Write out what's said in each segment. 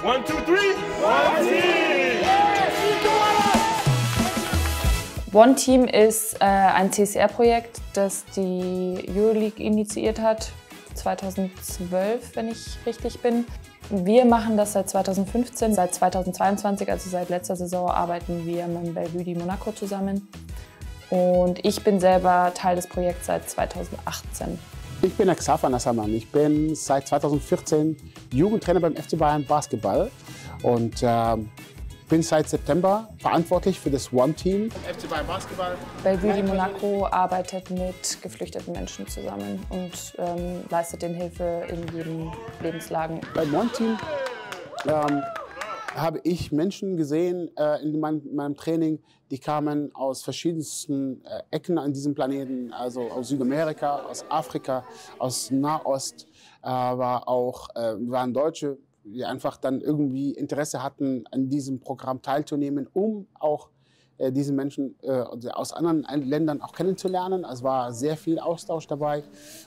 One, two, three. One Team! One Team ist ein CSR-Projekt, das die Euroleague initiiert hat, 2012, wenn ich richtig bin. Wir machen das seit 2015, seit 2022, also seit letzter Saison, arbeiten wir mit Belvue Monaco zusammen. Und ich bin selber Teil des Projekts seit 2018. Ich bin Xaver Nassermann. Ich bin seit 2014 Jugendtrainer beim FC Bayern Basketball und bin seit September verantwortlich für das One Team. FC Bayern Basketball. Belvue Monaco arbeitet mit geflüchteten Menschen zusammen und leistet denen Hilfe in jedem Lebenslagen. Beim One Team habe ich Menschen gesehen in meinem Training, die kamen aus verschiedensten Ecken an diesem Planeten, also aus Südamerika, aus Afrika, aus Nahost, aber auch waren Deutsche, die einfach dann irgendwie Interesse hatten, an diesem Programm teilzunehmen, um auch diese Menschen aus anderen Ländern auch kennenzulernen. Es war sehr viel Austausch dabei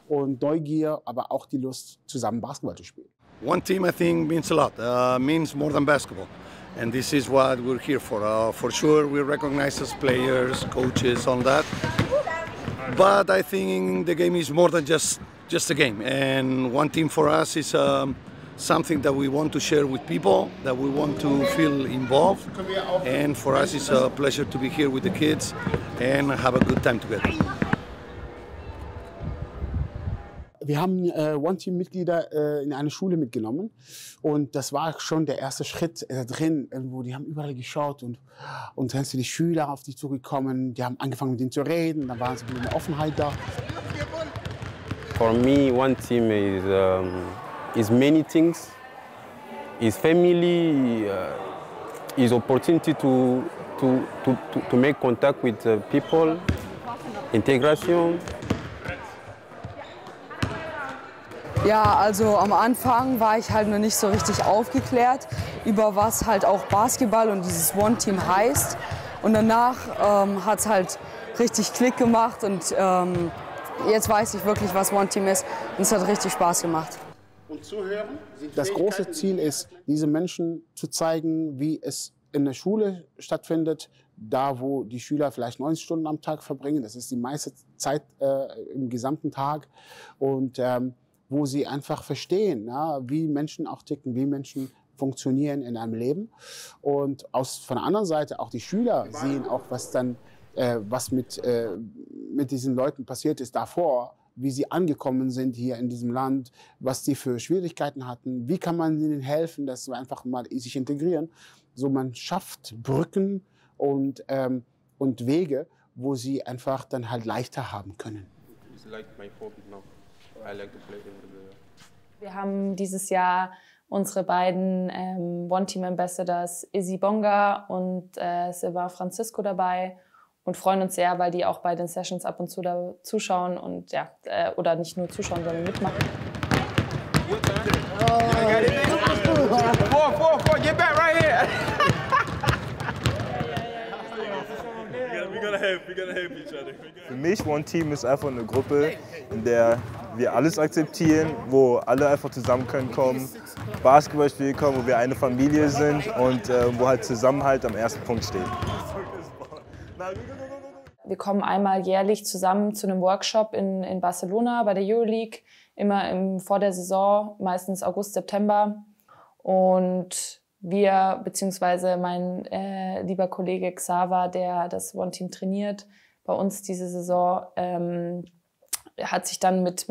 und Neugier, aber auch die Lust, zusammen Basketball zu spielen. One team, I think, means a lot, means more than basketball. And this is what we're here for. For sure, we recognize as players, coaches, all that. But I think the game is more than just a game. And one team for us is something that we want to share with people, that we want to feel involved. And for us, it's a pleasure to be here with the kids and have a good time together. Wir haben One-Team-Mitglieder in eine Schule mitgenommen und das war schon der erste Schritt drin. Irgendwo, die haben überall geschaut und dann sind die Schüler auf die zugekommen, die haben angefangen mit denen zu reden, dann war so eine Offenheit da. For me, One Team is many things. Is family, is opportunity to make contact with people, integration. Ja, also am Anfang war ich halt noch nicht so richtig aufgeklärt, über was halt auch Basketball und dieses One-Team heißt. Und danach hat es halt richtig Klick gemacht und jetzt weiß ich wirklich, was One-Team ist und es hat richtig Spaß gemacht. Und zuhören? Das große Ziel ist, diese Menschen zu zeigen, wie es in der Schule stattfindet, da wo die Schüler vielleicht 90 Stunden am Tag verbringen. Das ist die meiste Zeit im gesamten Tag. Und wo sie einfach verstehen, ja, wie Menschen auch ticken, wie Menschen funktionieren in einem Leben. Und von der anderen Seite auch die Schüler sehen auch, was dann was mit diesen Leuten passiert ist davor, wie sie angekommen sind hier in diesem Land, was sie für Schwierigkeiten hatten, wie kann man ihnen helfen, dass sie einfach mal sich integrieren. So man schafft Brücken und Wege, wo sie einfach dann halt leichter haben können. Wir haben dieses Jahr unsere beiden One-Team-Ambassadors Izzy Bonga und Silva Francisco dabei und freuen uns sehr, weil die auch bei den Sessions ab und zu da zuschauen und ja, oder nicht nur zuschauen, sondern mitmachen. Für mich, One Team ist einfach eine Gruppe, in der wir alles akzeptieren, wo alle einfach zusammen können kommen, Basketball spielen können, wo wir eine Familie sind und wo halt Zusammenhalt am ersten Punkt steht. Wir kommen einmal jährlich zusammen zu einem Workshop in Barcelona bei der Euroleague, immer vor der Saison, meistens August, September. Und wir, beziehungsweise mein lieber Kollege Xaver, der das One-Team trainiert, bei uns diese Saison, hat sich dann mit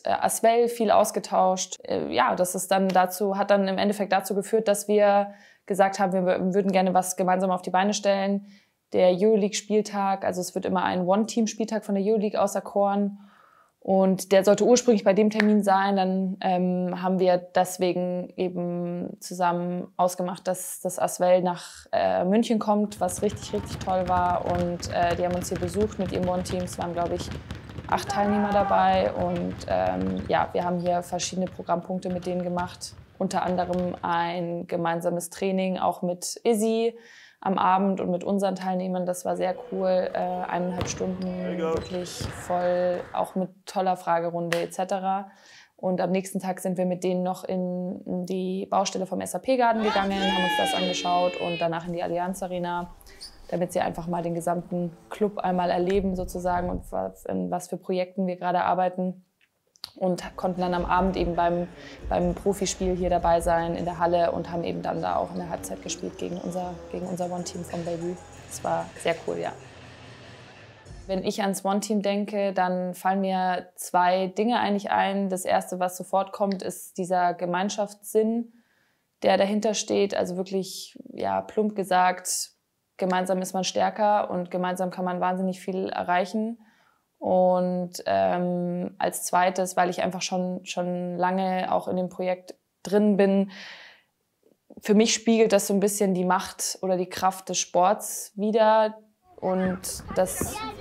Asvel viel ausgetauscht. Ja, das ist dann hat dann im Endeffekt dazu geführt, dass wir gesagt haben, wir würden gerne was gemeinsam auf die Beine stellen. Der Euroleague-Spieltag, also es wird immer ein One-Team-Spieltag von der Euroleague auserkoren. Und der sollte ursprünglich bei dem Termin sein. Dann haben wir deswegen eben zusammen ausgemacht, dass das Asvel nach München kommt, was richtig, richtig toll war. Und die haben uns hier besucht mit ihrem One-Team. Es waren, glaube ich, 8 Teilnehmer dabei. Und ja, wir haben hier verschiedene Programmpunkte mit denen gemacht. Unter anderem ein gemeinsames Training, auch mit Izzy am Abend und mit unseren Teilnehmern. Das war sehr cool. 1,5 Stunden wirklich voll, auch mit toller Fragerunde etc. Und am nächsten Tag sind wir mit denen noch in die Baustelle vom SAP-Garten gegangen, haben uns das angeschaut und danach in die Allianz Arena, damit sie einfach mal den gesamten Club einmal erleben sozusagen und in was für Projekten wir gerade arbeiten. Und konnten dann am Abend eben beim Profispiel hier dabei sein in der Halle und haben eben dann da auch in der Halbzeit gespielt gegen unser One-Team vom Bellevue. Das war sehr cool, ja. Wenn ich ans One-Team denke, dann fallen mir zwei Dinge eigentlich ein. Das erste, was sofort kommt, ist dieser Gemeinschaftssinn, der dahinter steht. Also wirklich, ja, plump gesagt, gemeinsam ist man stärker und gemeinsam kann man wahnsinnig viel erreichen. Und als zweites, weil ich einfach schon lange auch in dem Projekt drin bin, für mich spiegelt das so ein bisschen die Macht oder die Kraft des Sports wider und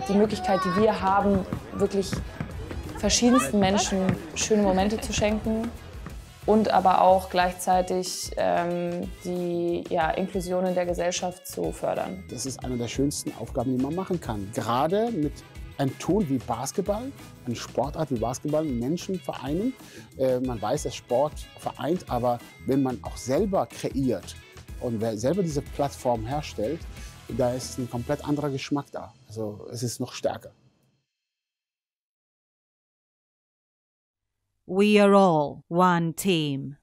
die Möglichkeit, die wir haben, wirklich verschiedensten Menschen schöne Momente zu schenken und aber auch gleichzeitig die Inklusion in der Gesellschaft zu fördern. Das ist eine der schönsten Aufgaben, die man machen kann. Gerade mit einem Tool wie Basketball, eine Sportart wie Basketball, Menschen vereinen. Man weiß, dass Sport vereint, aber wenn man auch selber kreiert und wer selber diese Plattform herstellt, da ist ein komplett anderer Geschmack da. Also es ist noch stärker. We are all one team.